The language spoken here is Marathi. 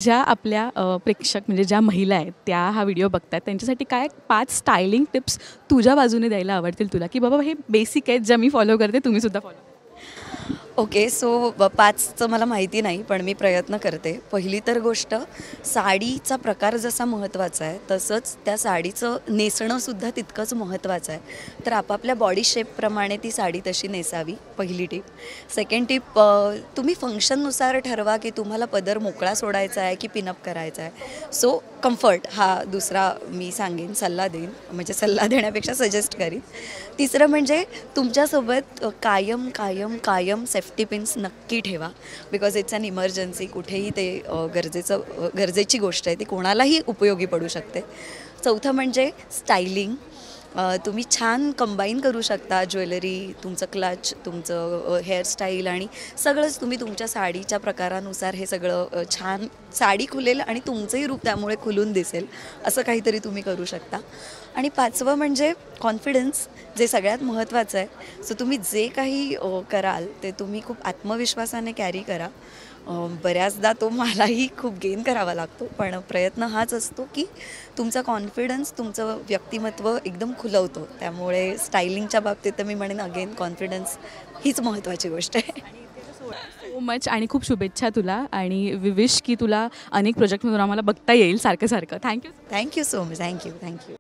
ज्या आपल्या प्रेक्षक म्हणजे ज्या महिला आहेत त्या हा व्हिडिओ बघतात त्यांच्यासाठी काय 5 स्टायलिंग टिप्स तुझ्या बाजूने द्यायला आवडतील तुला, की बाबा हे बेसिक आहेत ज्या मी फॉलो करते तुम्ही सुद्धा फॉलो करा? ओके. सो 5चं मला माहिती नाही, पण मी प्रयत्न करते. पहिली तर गोष्ट, साडीचा प्रकार जसा महत्त्वाचा आहे, तसंच त्या साडीचं नेसणंसुद्धा तितकंच महत्त्वाचं आहे. तर आपापल्या बॉडी शेपप्रमाणे ती साडी तशी नेसावी, पहिली टिप. सेकंड टिप, तुम्ही फंक्शननुसार ठरवा की तुम्हाला पदर मोकळा सोडायचा आहे की पिनअप करायचा आहे. सो कम्फर्ट हा दुसरा मी सांगेन, सल्ला देईन, म्हणजे सल्ला देण्यापेक्षा सजेस्ट करीन. तिसरं म्हणजे तुमच्यासोबत कायम कायम कायम सेफ्टी पिन्स नक्की ठेवा, बिकॉज इट्स अन इमर्जन्सी. कुठेही ते गरजेची गोष्ट आहे, ती कोणालाही उपयोगी पडू शकते. चौथं म्हणजे स्टायलिंग. तुम्ही छान कंबाईन करू शकता ज्वेलरी, तुमचं क्लच, तुमचं हेअरस्टाईल आणि सगळंच तुम्ही तुमच्या साडीच्या प्रकारानुसार हे सगळं छान साडी खुलेल आणि तुमचंही रूप त्यामुळे खुलून दिसेल, असं काहीतरी तुम्ही करू शकता. आणि 5वं म्हणजे कॉन्फिडन्स, जे सगळ्यात महत्त्वाचं आहे. सो तुम्ही जे काही कराल ते तुम्ही खूप आत्मविश्वासाने कॅरी करा. बऱ्याचदा तो मलाही खूप गेन करावा लागतो, पण प्रयत्न हाच असतो की तुमचा कॉन्फिडन्स तुमचं व्यक्तिमत्व एकदम खुलवतो. त्यामुळे स्टायलिंगच्या बाबतीत तर मी म्हणेन अगेन कॉन्फिडन्स हीच महत्त्वाची गोष्ट आहे. सो मच आणि खूप शुभेच्छा तुला आणि वी विश की तुला अनेक प्रोजेक्टमधून आम्हाला बघता येईल सारखं सारखं. Thank you. Thank you so much. Thank you.